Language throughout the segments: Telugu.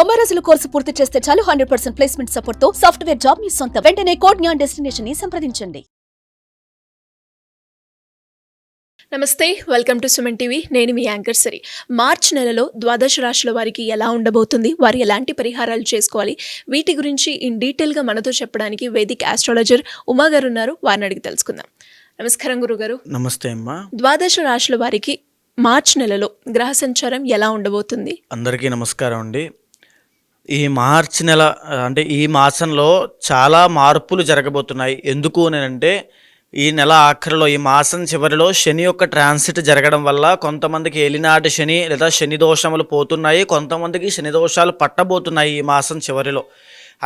90 రోజుల కోర్సు పూర్తి చేస్తే చాలు 100% ప్లేస్మెంట్ సపోర్ట్ తో సాఫ్ట్వేర్ జాబ్ మీ సొంతం. వెంటనే కోడ్ జ్ఞాన్ డెస్టినేషన్ ని సంప్రదించండి. నమస్తే, వెల్కమ్ టు సుమన్ టీవీ. నేను మీ యాంకర్ సరి. మార్చ్ నెలలో ద్వాదశ రాశుల వారికి ఎలా ఉండబోతుంది, వారు ఎలాంటి పరిహారాలు చేసుకోవాలి, వీటి గురించి ఇన్ డీటెయిల్గా మనతో చెప్పడానికి వేదిక్ ఆస్ట్రాలజర్ ఉమా గారు ఉన్నారు. వారిని అడిగి తెలుసుకుందాం. నమస్కారం గురుగారు. నమస్తే అమ్మా. ద్వాదశ రాశుల వారికి మార్చ్ నెలలో గ్రహ సంచారం ఎలా ఉండబోతుంది? అందరికీ నమస్కారం అండి. ఈ మార్చి నెల అంటే ఈ మాసంలో చాలా మార్పులు జరగబోతున్నాయి. ఎందుకు అంటే ఈ నెల ఆఖరిలో, ఈ మాసం చివరిలో శని యొక్క ట్రాన్సిట్ జరగడం వల్ల కొంతమందికి ఏలినాటి శని లేదా శని దోషములు పోతున్నాయి, కొంతమందికి శని దోషాలు పట్టబోతున్నాయి ఈ మాసం చివరిలో.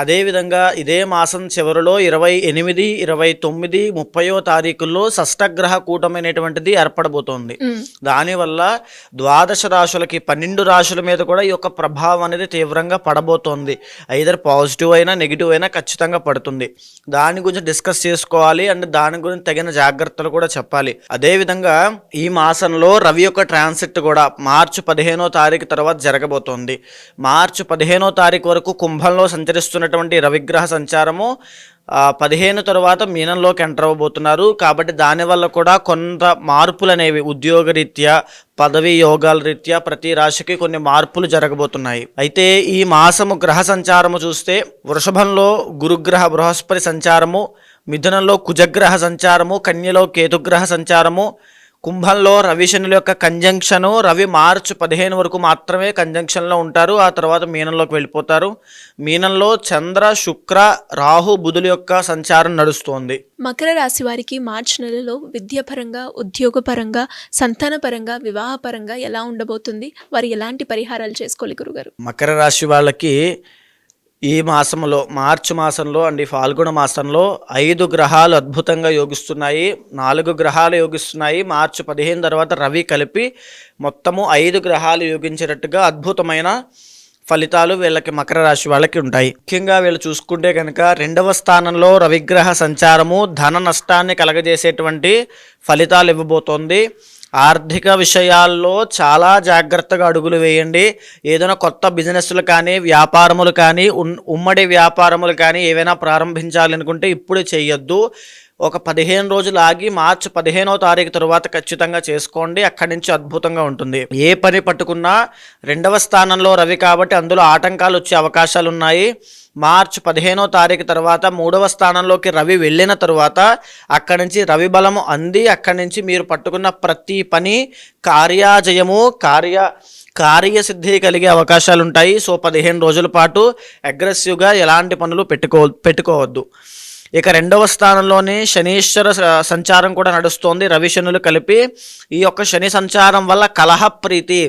అదేవిధంగా ఇదే మాసం చివరిలో 28, 29, 30వ తారీఖుల్లో షష్టగ్రహ కూటమైనటువంటిది ఏర్పడబోతోంది. దానివల్ల ద్వాదశ రాశులకి 12 రాశుల మీద కూడా ఈ యొక్క ప్రభావం అనేది తీవ్రంగా పడబోతోంది. ఐదర్ పాజిటివ్ అయినా నెగిటివ్ అయినా ఖచ్చితంగా పడుతుంది. దాని గురించి డిస్కస్ చేసుకోవాలి అండ్ దాని గురించి తగిన జాగ్రత్తలు కూడా చెప్పాలి. అదేవిధంగా ఈ మాసంలో రవి యొక్క ట్రాన్సిట్ కూడా మార్చి 15వ తారీఖు తర్వాత జరగబోతోంది. మార్చి 15వ తారీఖు వరకు కుంభంలో సంచరిస్తున్నటువంటి రవిగ్రహ సంచారము 15 తర్వాత మీనంలోకి ఎంటర్ అవ్వబోతున్నారు. కాబట్టి దానివల్ల కూడా కొంత మార్పులు అనేవి ఉద్యోగరీత్యా, పదవి యోగాల రీత్యా ప్రతి రాశికి కొన్ని మార్పులు జరగబోతున్నాయి. అయితే ఈ మాసము గ్రహ సంచారము చూస్తే వృషభంలో గురుగ్రహ బృహస్పతి సంచారము, మిథునంలో కుజగ్రహ సంచారము, కన్యలో కేతుగ్రహ సంచారము, కుంభంలో రవి శనుల యొక్క కంజంక్షను. రవి మార్చి 15 వరకు మాత్రమే కంజంక్షన్లో ఉంటారు, ఆ తర్వాత మీనంలోకి వెళ్ళిపోతారు. మీనంలో చంద్ర, శుక్ర, రాహు, బుధుల యొక్క సంచారం నడుస్తోంది. మకర రాశి వారికి మార్చి నెలలో విద్యాపరంగా, ఉద్యోగపరంగా, సంతానపరంగా, వివాహపరంగా ఎలా ఉండబోతుంది? వారు ఎలాంటి పరిహారాలు చేసుకోవాలి గురుగారు? మకర రాశి వాళ్ళకి ఈ మాసంలో, మార్చి మాసంలో అండి, ఫాల్గుణ మాసంలో 5 గ్రహాలు అద్భుతంగా యోగిస్తున్నాయి, 4 గ్రహాలు యోగిస్తున్నాయి. మార్చి 15 తర్వాత రవి కలిపి మొత్తము 5 గ్రహాలు యోగించేటట్టుగా అద్భుతమైన ఫలితాలు వీళ్ళకి మకర రాశి వాళ్ళకి ఉంటాయి. ముఖ్యంగా వీళ్ళు చూసుకుంటే కనుక 2వ స్థానంలో రవిగ్రహ సంచారము ధన నష్టాన్ని కలగజేసేటువంటి ఫలితాలు ఇవ్వబోతోంది. ఆర్థిక విషయాల్లో చాలా జాగ్రత్తగా అడుగులు వేయండి. ఏదైనా కొత్త బిజినెస్లు కానీ, వ్యాపారములు కానీ, ఉమ్మడి వ్యాపారములు కానీ ఏవైనా ప్రారంభించాలనుకుంటే ఇప్పుడు చేయొద్దు. ఒక 15 రోజులు ఆగి మార్చి 15వ తారీఖు తర్వాత ఖచ్చితంగా చేసుకోండి. అక్కడి నుంచి అద్భుతంగా ఉంటుంది. ఏ పని పట్టుకున్నా 2వ స్థానంలో రవి కాబట్టి అందులో ఆటంకాలు వచ్చే అవకాశాలు ఉన్నాయి. మార్చి 15వ తారీఖు తర్వాత 3వ స్థానంలోకి రవి వెళ్ళిన తర్వాత అక్కడి నుంచి రవి బలము అంది, అక్కడి నుంచి మీరు పట్టుకున్న ప్రతి పని కార్యాజయము, కార్యసిద్ధి కలిగే అవకాశాలు ఉంటాయి. సో 15 రోజుల పాటు అగ్రెసివ్గా ఎలాంటి పనులు పెట్టుకోవద్దు. ఇక 2వ స్థానంలోనే శనీశ్వర సంచారం కూడా నడుస్తోంది, రవి శనులు కలిపి. ఈ యొక్క శని సంచారం వల్ల కలహప్రీతి,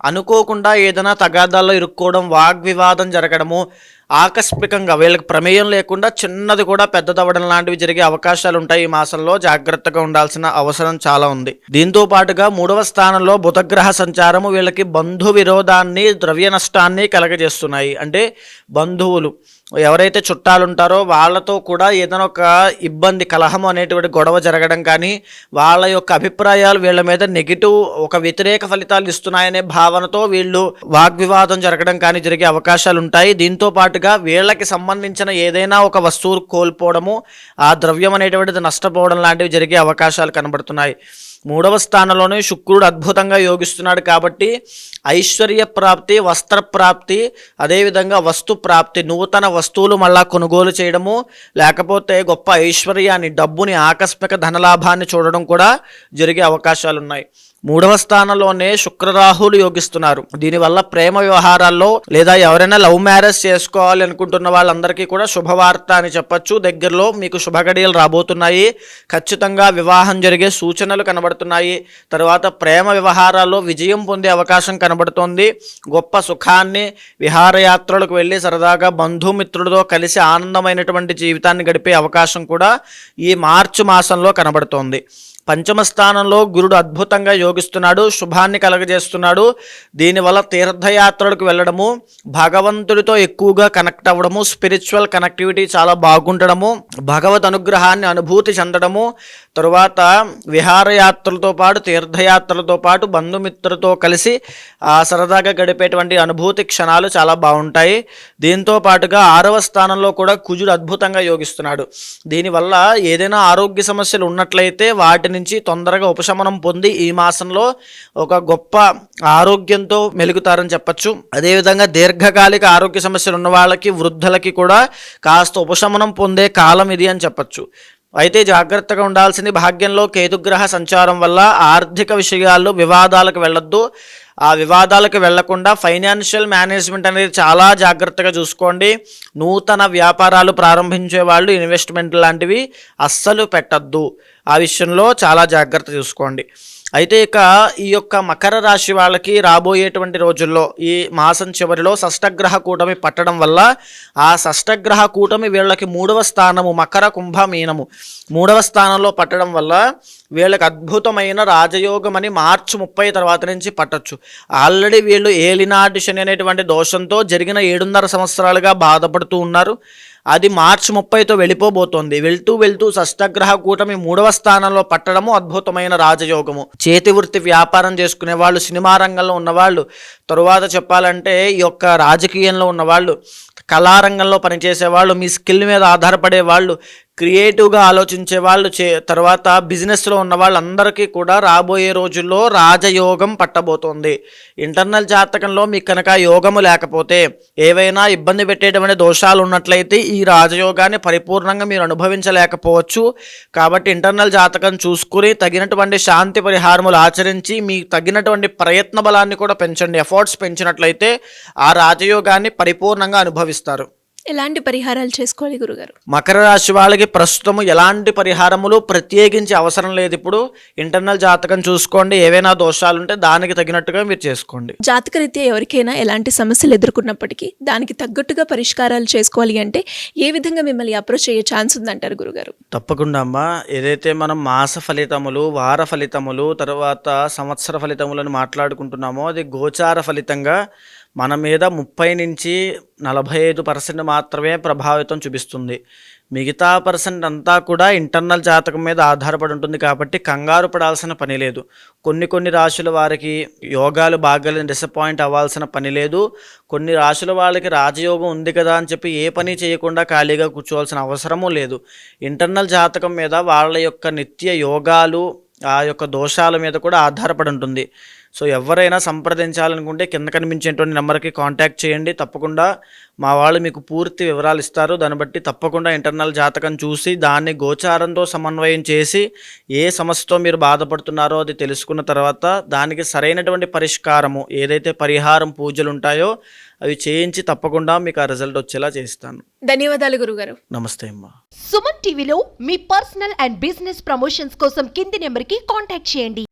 అనుకోకుండా ఏదైనా తగాదాల్లో ఇరుక్కోవడం, వాగ్వివాదం జరగడము, ఆకస్మికంగా వీళ్ళకి ప్రమేయం లేకుండా చిన్నది కూడా పెద్దదవ్వడం లాంటివి జరిగే అవకాశాలు ఉంటాయి. ఈ మాసంలో జాగ్రత్తగా ఉండాల్సిన అవసరం చాలా ఉంది. దీంతో పాటుగా 3వ స్థానంలో బుధగ్రహ సంచారము వీళ్ళకి బంధు విరోధాన్ని, ద్రవ్య నష్టాన్ని కలగజేస్తున్నాయి. అంటే బంధువులు ఎవరైతే చుట్టాలు ఉంటారో వాళ్ళతో కూడా ఏదైనా ఒక ఇబ్బంది, కలహము అనేటువంటి గొడవ జరగడం కానీ, వాళ్ళ యొక్క అభిప్రాయాలు వీళ్ళ మీద నెగిటివ్, ఒక వ్యతిరేక ఫలితాలు ఇస్తున్నాయనే భావనతో వీళ్ళు వాగ్వివాదం జరగడం కానీ జరిగే అవకాశాలు ఉంటాయి. దీంతో పాటుగా వీళ్ళకి సంబంధించిన ఏదైనా ఒక వస్తువు కోల్పోవడము, ఆ ద్రవ్యం అనేటువంటిది నష్టపోవడం లాంటివి జరిగే అవకాశాలు కనబడుతున్నాయి. 3వ స్థానంలోనే శుక్రుడు అద్భుతంగా యోగిస్తున్నాడు కాబట్టి ఐశ్వర్య ప్రాప్తి, వస్త్ర ప్రాప్తి, అదేవిధంగా వస్తు ప్రాప్తి, నూతన వస్తువులు మళ్ళా కొనుగోలు చేయడము, లేకపోతే గొప్ప ఐశ్వర్యాన్ని, డబ్బుని, ఆకస్మిక ధనలాభాన్ని చూడడం కూడా జరిగే అవకాశాలు ఉన్నాయి. 3వ స్థానంలోనే శుక్రరాహులు యోగిస్తున్నారు. దీనివల్ల ప్రేమ వ్యవహారాల్లో లేదా ఎవరైనా లవ్ మ్యారేజ్ చేసుకోవాలి అనుకుంటున్న వాళ్ళందరికీ కూడా శుభవార్త అని చెప్పచ్చు. దగ్గరలో మీకు శుభగడియలు రాబోతున్నాయి. ఖచ్చితంగా వివాహం జరిగే సూచనలు కనబడుతున్నాయి. తర్వాత ప్రేమ వ్యవహారాల్లో విజయం పొందే అవకాశం కనబడుతోంది. గొప్ప సుఖాన్ని, విహారయాత్రలకు వెళ్ళి సరదాగా బంధుమిత్రులతో కలిసి ఆనందమైనటువంటి జీవితాన్ని గడిపే అవకాశం కూడా ఈ మార్చి మాసంలో కనబడుతోంది. పంచమ స్థానంలో గురుడు అద్భుతంగా యోగిస్తున్నాడు, శుభాన్ని కలగజేస్తున్నాడు. దీనివల్ల తీర్థయాత్రలకు వెళ్ళడము, భగవంతుడితో ఎక్కువగా కనెక్ట్ అవ్వడము, స్పిరిచువల్ కనెక్టివిటీ చాలా బాగుండడము, భగవద్ అనుగ్రహాన్ని అనుభూతి చెందడము, తరువాత విహారయాత్రలతో పాటు తీర్థయాత్రలతో పాటు బంధుమిత్రులతో కలిసి సరదాగా గడిపేటువంటి అనుభూతి క్షణాలు చాలా బాగుంటాయి. దీంతో పాటుగా 6వ స్థానంలో కూడా కుజుడు అద్భుతంగా యోగిస్తున్నాడు. దీనివల్ల ఏదైనా ఆరోగ్య సమస్యలు ఉన్నట్లయితే వాటి నుంచి తొందరగా ఉపశమనం పొంది ఈ మాసంలో ఒక గొప్ప ఆరోగ్యంతో మెలుగుతారని చెప్పచ్చు. అదేవిధంగా దీర్ఘకాలిక ఆరోగ్య సమస్యలు ఉన్న వాళ్ళకి, వృద్ధులకి కూడా కాస్త ఉపశమనం పొందే కాలం ఇది అని చెప్పచ్చు. అయితే జాగ్రత్తగా ఉండాల్సింది, భాగ్యంలో కేతుగ్రహ సంచారం వల్ల ఆర్థిక విషయాల్లో వివాదాలకు వెళ్ళొద్దు. ఆ వివాదాలకు వెళ్లకుండా ఫైనాన్షియల్ మేనేజ్మెంట్ అనేది చాలా జాగ్రత్తగా చూసుకోండి. నూతన వ్యాపారాలు ప్రారంభించే వాళ్ళు ఇన్వెస్ట్మెంట్ లాంటివి అస్సలు పెట్టద్దు. ఆ విషయంలో చాలా జాగ్రత్త చూసుకోండి. అయితే ఇక ఈ యొక్క మకర రాశి వాళ్ళకి రాబోయేటువంటి రోజుల్లో ఈ మాసం చివరిలో షష్టగ్రహ కూటమి పట్టడం వల్ల, ఆ షష్టగ్రహ కూటమి వీళ్ళకి 3వ స్థానము మకర కుంభ మీనము 3వ స్థానంలో పట్టడం వల్ల వీళ్ళకి అద్భుతమైన రాజయోగం అని మార్చి 30 తర్వాత నుంచి పట్టొచ్చు. ఆల్రెడీ వీళ్ళు ఏలినాటి శని అనేటువంటి దోషంతో జరిగిన 7.5 సంవత్సరాలుగా బాధపడుతూ ఉన్నారు. అది మార్చి 30తో వెళ్ళిపోబోతోంది. వెళ్తూ షష్టగ్రహ కూటమి 3వ స్థానంలో పట్టడము అద్భుతమైన రాజయోగము. చేతి వృత్తి వ్యాపారం చేసుకునే వాళ్ళు, సినిమా రంగంలో ఉన్నవాళ్ళు, తరువాత చెప్పాలంటే ఈ యొక్క రాజకీయంలో ఉన్నవాళ్ళు, కళారంగంలో పనిచేసేవాళ్ళు, మీ స్కిల్ మీద ఆధారపడే వాళ్ళు, క్రియేటివ్గా ఆలోచించే వాళ్ళు, తర్వాత బిజినెస్లో ఉన్న వాళ్ళందరికీ కూడా రాబోయే రోజుల్లో రాజయోగం పట్టబోతోంది. ఇంటర్నల్ జాతకంలో మీకు కనుక యోగము లేకపోతే, ఏవైనా ఇబ్బంది పెట్టేటువంటి దోషాలు ఉన్నట్లయితే ఈ రాజయోగాన్ని పరిపూర్ణంగా మీరు అనుభవించలేకపోవచ్చు. కాబట్టి ఇంటర్నల్ జాతకం చూసుకుని తగినటువంటి శాంతి పరిహారములు ఆచరించి మీకు తగినటువంటి ప్రయత్న బలాన్ని కూడా పెంచండి. ఎఫర్ట్స్ పెంచినట్లయితే ఆ రాజయోగాన్ని పరిపూర్ణంగా అనుభవిస్తారు. ఎలాంటి పరిహారాలు చేసుకోవాలి గురుగారు? మకర రాశి వాళ్ళకి ప్రస్తుతం ఎలాంటి పరిహారములు ప్రత్యేకించి అవసరం లేదు. ఇప్పుడు ఇంటర్నల్ జాతకం చూసుకోండి, ఏవైనా దోషాలు ఉంటే దానికి తగినట్టుగా మీరు చేసుకోండి. జాతకరీత్యా ఎవరికైనా ఎలాంటి సమస్యలు ఎదుర్కొన్నప్పటికీ దానికి తగ్గట్టుగా పరిష్కారాలు చేసుకోవాలి అంటే ఏ విధంగా మిమ్మల్ని అప్రోచ్ అయ్యే ఛాన్స్ ఉందంటారు గురుగారు? తప్పకుండా అమ్మా. ఏదైతే మనం మాస ఫలితములు, వార ఫలితములు, తర్వాత సంవత్సర ఫలితములను మాట్లాడుకుంటున్నామో అది గోచార ఫలితంగా మన మీద 30 నుంచి 45% మాత్రమే ప్రభావితం చూపిస్తుంది. మిగతా % అంతా కూడా ఇంటర్నల్ జాతకం మీద ఆధారపడి ఉంటుంది. కాబట్టి కంగారు పడాల్సిన పని లేదు. కొన్ని రాశుల వారికి యోగాలు బాగాలేని డిసప్పాయింట్ అవ్వాల్సిన పని లేదు. కొన్ని రాశుల వాళ్ళకి రాజయోగం ఉంది కదా అని చెప్పి ఏ పని చేయకుండా ఖాళీగా కూర్చోవాల్సిన అవసరమూ లేదు. ఇంటర్నల్ జాతకం మీద వాళ్ళ యొక్క నిత్య యోగాలు, ఆ యొక్క దోషాల మీద కూడా ఆధారపడి ఉంటుంది. సో ఎవరైనా సంప్రదించాలనుకుంటే కింద కనిపించేటువంటి నెంబర్కి కాంటాక్ట్ చేయండి. తప్పకుండా మా వాళ్ళు మీకు పూర్తి వివరాలు ఇస్తారు. దాన్ని బట్టి తప్పకుండా ఇంటర్నల్ జాతకం చూసి దాన్ని గోచారంతో సమన్వయం చేసి ఏ సమస్యతో మీరు బాధపడుతున్నారో అది తెలుసుకున్న తర్వాత దానికి సరైనటువంటి పరిష్కారము, ఏదైతే పరిహారం పూజలు ఉంటాయో అవి చేయించి తప్పకుండా మీకు ఆ రిజల్ట్ వచ్చేలా చేస్తాను. ధన్యవాదాలు గురుగారు. నమస్తే అమ్మా. సుమన్ టీవీలో మీ పర్సనల్ అండ్ బిజినెస్ ప్రమోషన్స్ కోసం కింది నెంబర్కి కాంటాక్ట్ చేయండి.